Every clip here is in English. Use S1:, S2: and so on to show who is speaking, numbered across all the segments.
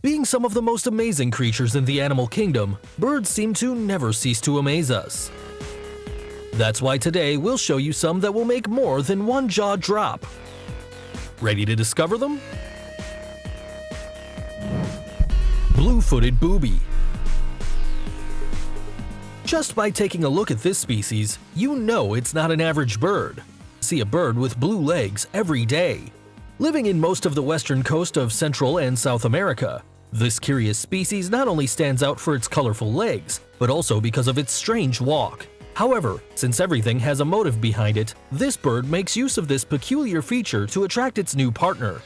S1: Being some of the most amazing creatures in the animal kingdom, birds seem to never cease to amaze us. That's why today we'll show you some that will make more than one jaw drop. Ready to discover them? Blue-footed booby. Just by taking a look at this species, you know it's not an average bird. See a bird with blue legs every day. Living in most of the western coast of Central and South America, this curious species not only stands out for its colorful legs, but also because of its strange walk. However, since everything has a motive behind it, this bird makes use of this peculiar feature to attract its new partner.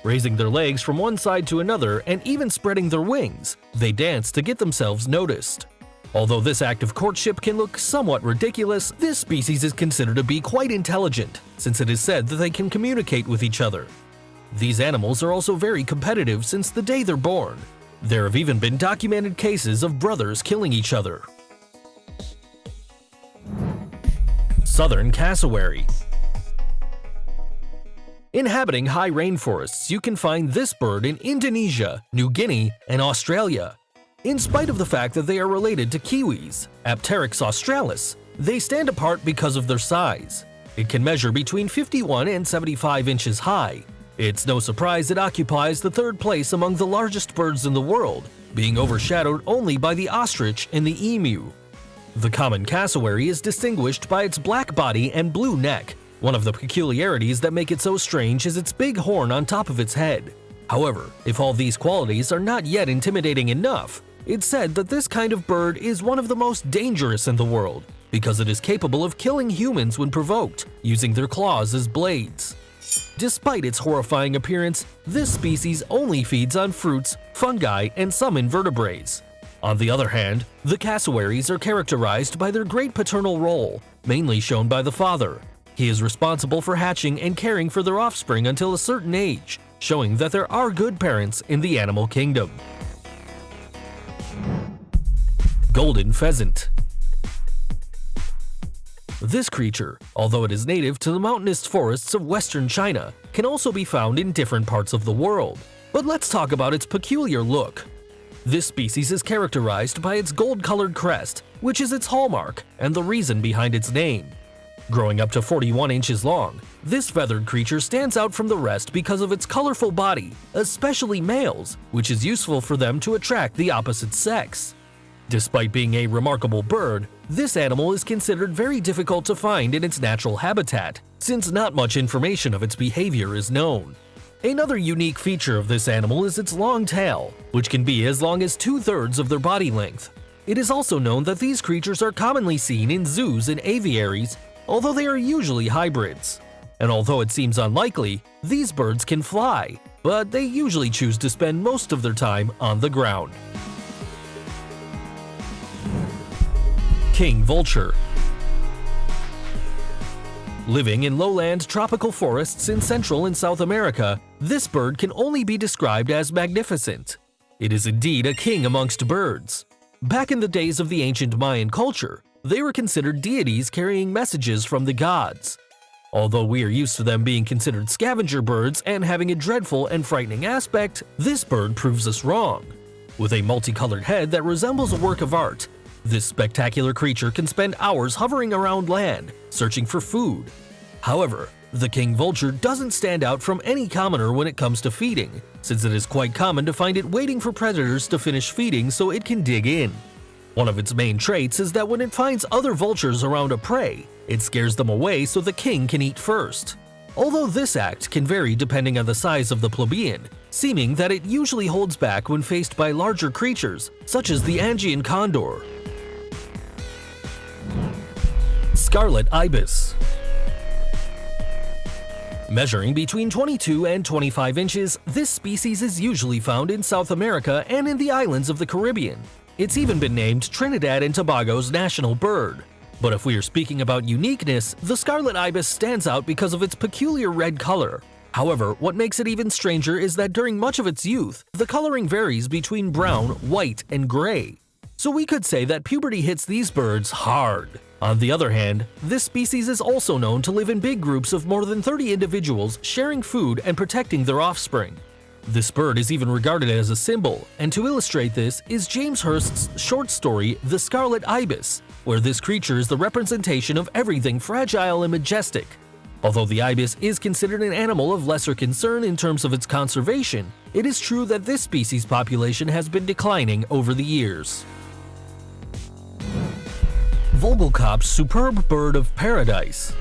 S1: Raising their legs from one side to another and even spreading their wings, they dance to get themselves noticed. Although this act of courtship can look somewhat ridiculous, this species is considered to be quite intelligent, since it is said that they can communicate with each other. These animals are also very competitive since the day they're born. There have even been documented cases of brothers killing each other. Southern cassowary. Inhabiting high rainforests, you can find this bird in Indonesia, New Guinea, and Australia. In spite of the fact that they are related to kiwis, Apteryx australis, they stand apart because of their size. It can measure between 51 and 75 inches high. It's no surprise it occupies the third place among the largest birds in the world, being overshadowed only by the ostrich and the emu. The common cassowary is distinguished by its black body and blue neck. One of the peculiarities that make it so strange is its big horn on top of its head. However, if all these qualities are not yet intimidating enough, it's said that this kind of bird is one of the most dangerous in the world because it is capable of killing humans when provoked, using their claws as blades. Despite its horrifying appearance, this species only feeds on fruits, fungi, and some invertebrates. On the other hand, the cassowaries are characterized by their great paternal role, mainly shown by the father. He is responsible for hatching and caring for their offspring until a certain age, showing that there are good parents in the animal kingdom. Golden pheasant. This creature, although it is native to the mountainous forests of western China, can also be found in different parts of the world. But let's talk about its peculiar look. This species is characterized by its gold-colored crest, which is its hallmark and the reason behind its name. Growing up to 41 inches long, this feathered creature stands out from the rest because of its colorful body, especially males, which is useful for them to attract the opposite sex. Despite being a remarkable bird, this animal is considered very difficult to find in its natural habitat, since not much information of its behavior is known. Another unique feature of this animal is its long tail, which can be as long as 2/3 of their body length. It is also known that these creatures are commonly seen in zoos and aviaries, although they are usually hybrids. And although it seems unlikely, these birds can fly, but they usually choose to spend most of their time on the ground. King vulture. Living in lowland tropical forests in Central and South America, this bird can only be described as magnificent. It is indeed a king amongst birds. Back in the days of the ancient Mayan culture, they were considered deities carrying messages from the gods. Although we are used to them being considered scavenger birds and having a dreadful and frightening aspect, this bird proves us wrong. With a multicolored head that resembles a work of art, this spectacular creature can spend hours hovering around land, searching for food. However, the king vulture doesn't stand out from any commoner when it comes to feeding, since it is quite common to find it waiting for predators to finish feeding so it can dig in. One of its main traits is that when it finds other vultures around a prey, it scares them away so the king can eat first. Although this act can vary depending on the size of the plebeian, seeming that it usually holds back when faced by larger creatures, such as the Andean condor. Scarlet ibis. Measuring between 22 and 25 inches, this species is usually found in South America and in the islands of the Caribbean. It's even been named Trinidad and Tobago's national bird. But if we are speaking about uniqueness, the scarlet ibis stands out because of its peculiar red color. However, what makes it even stranger is that during much of its youth, the coloring varies between brown, white, and gray. So we could say that puberty hits these birds hard. On the other hand, this species is also known to live in big groups of more than 30 individuals sharing food and protecting their offspring. This bird is even regarded as a symbol, and to illustrate this is James Hurst's short story The Scarlet Ibis, where this creature is the representation of everything fragile and majestic. Although the ibis is considered an animal of lesser concern in terms of its conservation, it is true that this species' population has been declining over the years. Vogelkop's superb bird of paradise.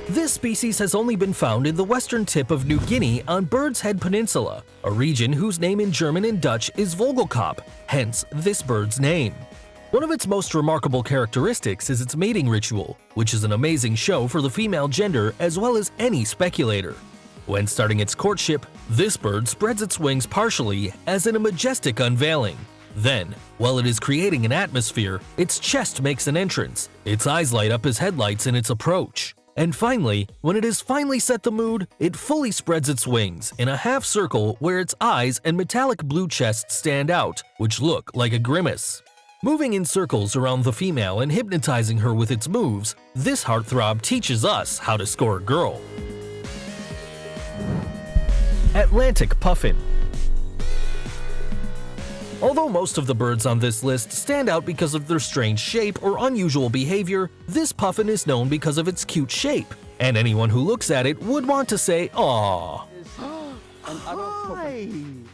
S1: This species has only been found in the western tip of New Guinea on Bird's Head Peninsula, a region whose name in German and Dutch is Vogelkop, hence this bird's name. One of its most remarkable characteristics is its mating ritual, which is an amazing show for the female gender as well as any speculator. When starting its courtship, this bird spreads its wings partially as in a majestic unveiling. Then, while it is creating an atmosphere, its chest makes an entrance, its eyes light up as headlights in its approach. And finally, when it has finally set the mood, it fully spreads its wings in a half circle where its eyes and metallic blue chest stand out, which look like a grimace. Moving in circles around the female and hypnotizing her with its moves, this heartthrob teaches us how to score a girl. Atlantic Puffin. Although most of the birds on this list stand out because of their strange shape or unusual behavior, this puffin is known because of its cute shape, and anyone who looks at it would want to say, "Aww."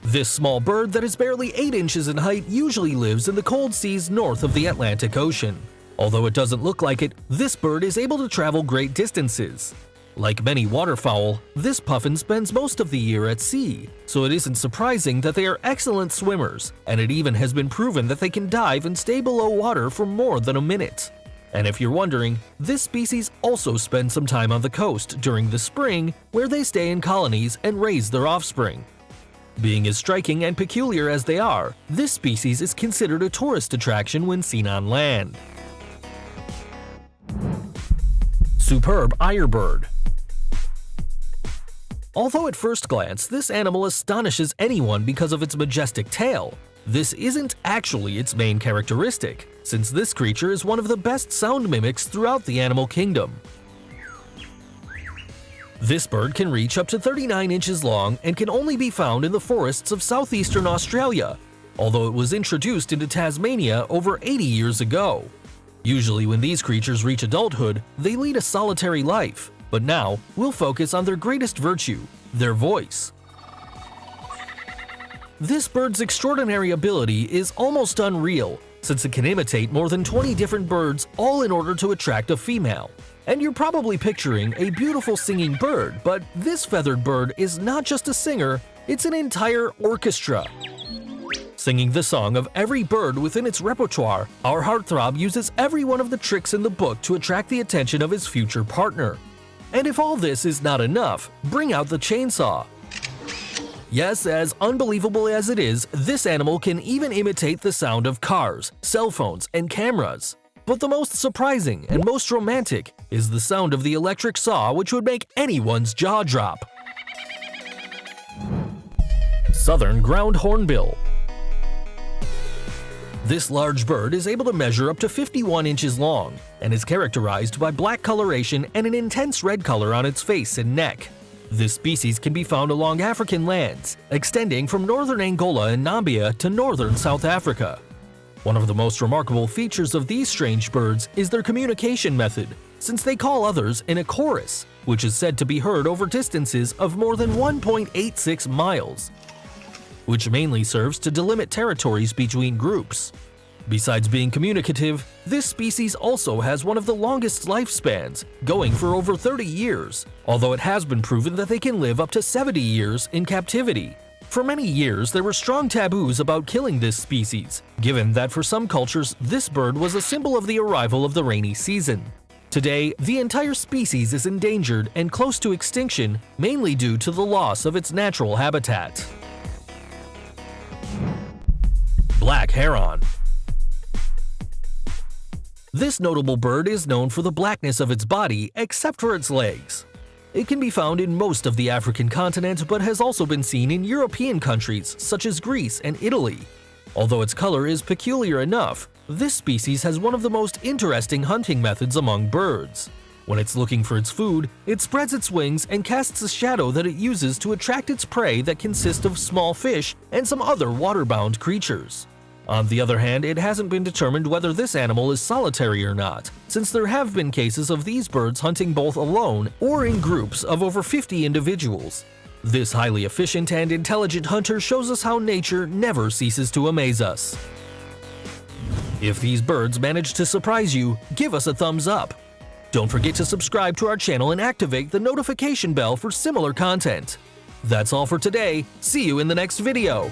S1: This small bird that is barely 8 inches in height usually lives in the cold seas north of the Atlantic Ocean. Although it doesn't look like it, this bird is able to travel great distances. Like many waterfowl, this puffin spends most of the year at sea, so it isn't surprising that they are excellent swimmers, and it even has been proven that they can dive and stay below water for more than a minute. And if you're wondering, this species also spends some time on the coast during the spring, where they stay in colonies and raise their offspring. Being as striking and peculiar as they are, this species is considered a tourist attraction when seen on land. Superb Lyrebird. Although at first glance this animal astonishes anyone because of its majestic tail, this isn't actually its main characteristic, since this creature is one of the best sound mimics throughout the animal kingdom. This bird can reach up to 39 inches long and can only be found in the forests of southeastern Australia, although it was introduced into Tasmania over 80 years ago. Usually when these creatures reach adulthood, they lead a solitary life, but now we'll focus on their greatest virtue, their voice. This bird's extraordinary ability is almost unreal, since it can imitate more than 20 different birds all in order to attract a female. And you're probably picturing a beautiful singing bird, but this feathered bird is not just a singer, it's an entire orchestra. Singing the song of every bird within its repertoire, our heartthrob uses every one of the tricks in the book to attract the attention of his future partner. And if all this is not enough, bring out the chainsaw. Yes, as unbelievable as it is, this animal can even imitate the sound of cars, cell phones, and cameras. But the most surprising and most romantic is the sound of the electric saw, which would make anyone's jaw drop. Southern Ground Hornbill. This large bird is able to measure up to 51 inches long and is characterized by black coloration and an intense red color on its face and neck. This species can be found along African lands, extending from northern Angola and Namibia to northern South Africa. One of the most remarkable features of these strange birds is their communication method, since they call others in a chorus, which is said to be heard over distances of more than 1.86 miles, which mainly serves to delimit territories between groups. Besides being communicative, this species also has one of the longest lifespans, going for over 30 years, although it has been proven that they can live up to 70 years in captivity. For many years, there were strong taboos about killing this species, given that for some cultures, this bird was a symbol of the arrival of the rainy season. Today, the entire species is endangered and close to extinction, mainly due to the loss of its natural habitat. Black Heron. This notable bird is known for the blackness of its body, except for its legs. It can be found in most of the African continent, but has also been seen in European countries such as Greece and Italy. Although its color is peculiar enough, this species has one of the most interesting hunting methods among birds. When it's looking for its food, it spreads its wings and casts a shadow that it uses to attract its prey that consist of small fish and some other water-bound creatures. On the other hand, it hasn't been determined whether this animal is solitary or not, since there have been cases of these birds hunting both alone or in groups of over 50 individuals. This highly efficient and intelligent hunter shows us how nature never ceases to amaze us. If these birds manage to surprise you, give us a thumbs up. Don't forget to subscribe to our channel and activate the notification bell for similar content. That's all for today. See you in the next video.